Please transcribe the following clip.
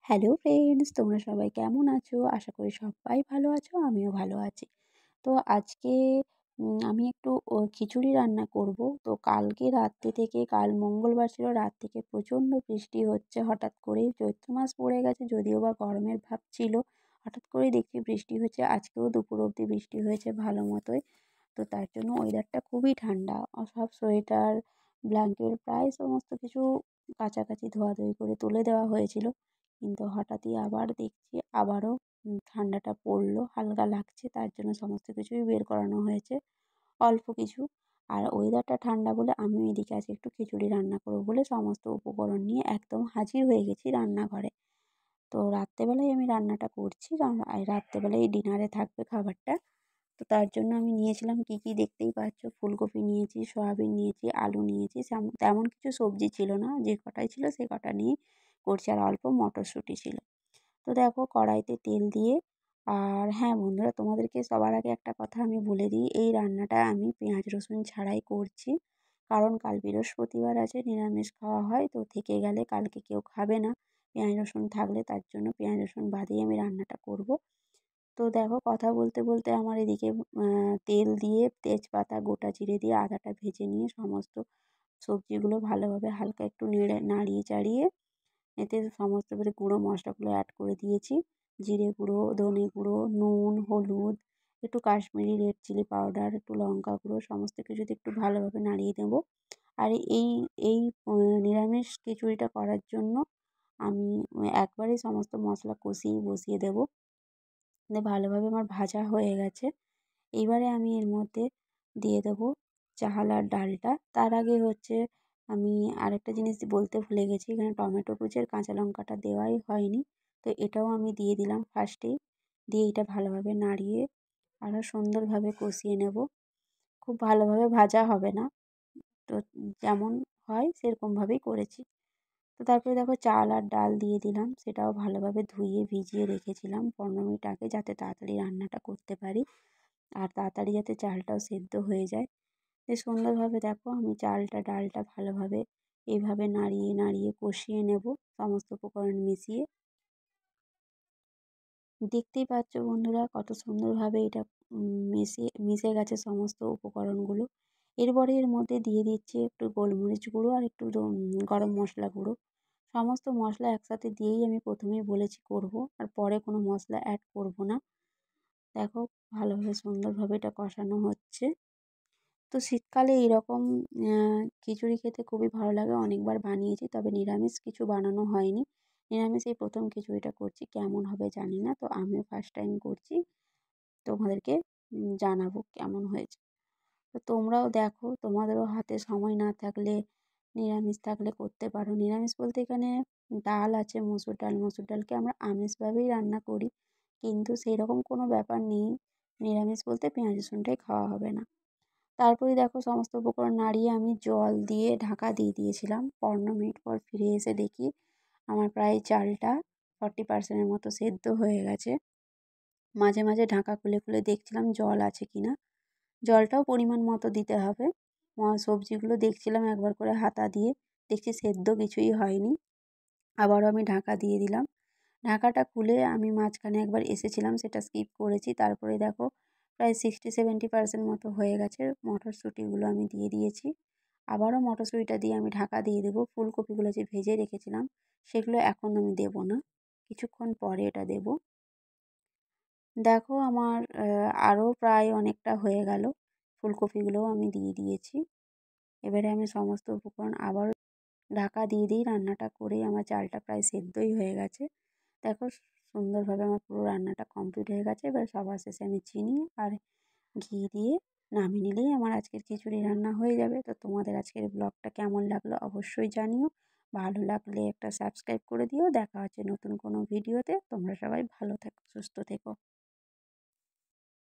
Hello friends, তোমরা সবাই কেমন আছো? আশা করি সবাই ভালো আছো, আমিও ভালো আছি। তো আজকে আমি একটু খিচুড়ি রান্না করব। তো কালকে রাত্রি থেকে, কাল মঙ্গলবার ছিল, রাত থেকে প্রচণ্ড বৃষ্টি হচ্ছে। হঠাৎ করেই চৈত্র মাস পড়ে গেছে, যদিও বা গরমের ভাব ছিল। হঠাৎ করেই দেখছি বৃষ্টি হচ্ছে, আজকেও দুপুর অবধি বৃষ্টি হয়েছে ভালো মতোই। তো তার জন্য ওয়েদারটা খুবই ঠান্ডা। সব সোয়েটার, ব্ল্যাঙ্কেট প্রায় সমস্ত কিছু কাচাকাচি ধোয়াধুয়ি করে তুলে দেওয়া হয়েছিল। কিন্তু হঠাৎই আবার দেখছি আবারও ঠান্ডাটা পড়লো, হালকা লাগছে, তার জন্য সমস্ত কিছুই বের করানো হয়েছে অল্প কিছু। আর ওয়েদারটা ঠান্ডা বলে আমি এদিকে আজকে একটু খিচুড়ি রান্না করবো বলে সমস্ত উপকরণ নিয়ে একদম হাজির হয়ে গেছি রান্নাঘরে। তো রাত্রেবেলায় আমি রান্নাটা করছি, কারণ রাত্রেবেলায় ডিনারে থাকবে খাবারটা। তো তার জন্য আমি নিয়েছিলাম কী কী, দেখতেই পাচ্ছ, ফুলকপি নিয়েছি, সয়াবিন নিয়েছি, আলু নিয়েছি। তেমন কিছু সবজি ছিল না, যে কটাই ছিল সে কটা নিয়েই করছি, আর অল্প মটরশুঁটি ছিল। তো দেখো কড়াইতে তেল দিয়ে, আর হ্যাঁ বন্ধুরা, তোমাদেরকে সবার আগে একটা কথা আমি বলে দিই, এই রান্নাটা আমি পেঁয়াজ রসুন ছাড়াই করছি। কারণ কাল বৃহস্পতিবার আছে, নিরামিষ খাওয়া হয়, তো থেকে গেলে কালকে কেউ খাবে না পেঁয়াজ রসুন থাকলে, তার জন্য পেঁয়াজ রসুন বাদেই আমি রান্নাটা করব। তো দেখো কথা বলতে বলতে আমার এদিকে তেল দিয়ে, তেজপাতা, গোটা জিরে দিয়ে আদাটা ভেজে নিয়ে সমস্ত সবজিগুলো ভালোভাবে হালকা একটু নাড়িয়ে চাড়িয়ে এতে সমস্ত এবারে গুঁড়ো মশলাগুলো অ্যাড করে দিয়েছি। জিরে গুঁড়ো, ধনে গুঁড়ো, নুন, হলুদ, একটু কাশ্মীরি রেড চিলি পাউডার, একটু লঙ্কা গুঁড়ো, সমস্ত কিছু দিয়ে একটু ভালোভাবে নাড়িয়ে দেব। আর এই এই নিরামিষ খিচুড়িটা করার জন্য আমি একবারেই সমস্ত মশলা কষিয়ে বসিয়ে দেব। দিয়ে ভালোভাবে আমার ভাজা হয়ে গেছে। এইবারে আমি এর মধ্যে দিয়ে দেবো চাল আর ডালটা। তার আগে হচ্ছে আমি আরেকটা জিনিস বলতে ভুলে গেছি, এখানে টমেটো কুচি আর কাঁচা লঙ্কাটা দেওয়াই হয়নি। তো এটাও আমি দিয়ে দিলাম ফার্স্টেই। দিয়ে এটা ভালোভাবে নাড়িয়ে আরও সুন্দরভাবে কষিয়ে নেব। খুব ভালোভাবে ভাজা হবে না, তো যেমন হয় সেরকমভাবেই করেছি। তো তারপরে দেখো চাল আর ডাল দিয়ে দিলাম, সেটাও ভালোভাবে ধুয়ে ভিজিয়ে রেখেছিলাম 15 মিনিট আগে, যাতে তাড়াতাড়ি রান্নাটা করতে পারি আর তাড়াতাড়ি যাতে চালটাও সেদ্ধ হয়ে যায়। সুন্দরভাবে দেখো আমি চালটা ডালটা ভালোভাবে এইভাবে নাড়িয়ে নাড়িয়ে কষিয়ে নেব সমস্ত উপকরণ মিশিয়ে। দেখতেই পাচ্ছ বন্ধুরা কত সুন্দরভাবে এটা মিশে গেছে সমস্ত উপকরণগুলো। এরপরে এর মধ্যে দিয়ে দিচ্ছি একটু গোলমরিচ গুঁড়ো আর একটু গরম মশলা গুঁড়ো। সমস্ত মশলা একসাথে দিয়েই আমি প্রথমেই বলেছি করব, আর পরে কোনো মশলা অ্যাড করব না। দেখো ভালোভাবে সুন্দরভাবে এটা কষানো হচ্ছে। তো শীতকালে এইরকম খিচুড়ি খেতে খুবই ভালো লাগে, অনেকবার বানিয়েছি, তবে নিরামিষ কিছু বানানো হয়নি। নিরামিষ এই প্রথম খিচুড়িটা করছি, কেমন হবে জানি না, তো আমিও ফার্স্ট টাইম করছি, তোমাদেরকে জানাবো কেমন হয়েছে। তো তোমরাও দেখো, তোমাদেরও হাতে সময় না থাকলে, নিরামিষ থাকলে করতে পারো। নিরামিষ বলতে এখানে ডাল আছে, মসুর ডাল। মসুর ডালকে আমরা আমিষভাবেই রান্না করি, কিন্তু সেই রকম কোনো ব্যাপার নেই, নিরামিষ বলতে পেঁয়াজ রসুনটাই খাওয়া হবে না। তারপরে দেখো সমস্ত উপকরণ নাড়িয়ে আমি জল দিয়ে ঢাকা দিয়ে দিয়েছিলাম। 15 মিনিট পর ফিরে এসে দেখি আমার প্রায় চালটা 40% মতো সেদ্ধ হয়ে গেছে। মাঝে মাঝে ঢাকা খুলে খুলে দেখছিলাম জল আছে কিনা। জলটাও পরিমাণ মতো দিতে হবে। সবজিগুলো দেখছিলাম একবার করে হাতা দিয়ে, দেখছি সেদ্ধ কিছুই হয়নি। আবারও আমি ঢাকা দিয়ে দিলাম। ঢাকাটা খুলে আমি মাঝখানে একবার এসেছিলাম, সেটা স্কিপ করেছি। তারপরে দেখো প্রায় 60-70% মতো হয়ে গেছে। মটরশুঁটিগুলো আমি দিয়ে দিয়েছি। আবারও মটরশুঁটিটা দিয়ে আমি ঢাকা দিয়ে দেবো। ফুলকপিগুলো যে ভেজে রেখেছিলাম সেগুলো এখন আমি দেবো না, কিছুক্ষণ পরে এটা দেবো। দেখো আমার আরও প্রায় অনেকটা হয়ে গেল, ফুলকপিগুলোও আমি দিয়ে দিয়েছি। এবারে আমি সমস্ত উপকরণ আবারও ঢাকা দিয়ে দিই। রান্নাটা করেই আমার চালটা প্রায় সেদ্ধই হয়ে গেছে। দেখো সুন্দরভাবে আমার পুরো রান্নাটা কমপ্লিট হয়ে গেছে। এবার সবার শেষে আমি চিনি আর ঘি দিয়ে নামিয়ে নিলেই আমার আজকের খিচুড়ি রান্না হয়ে যাবে। তো তোমাদের আজকের ব্লগটা কেমন লাগলো অবশ্যই জানিও। ভালো লাগলে একটা সাবস্ক্রাইব করে দিও। দেখা হচ্ছে নতুন কোনো ভিডিওতে। তোমরা সবাই ভালো থেকো, সুস্থ থেকো।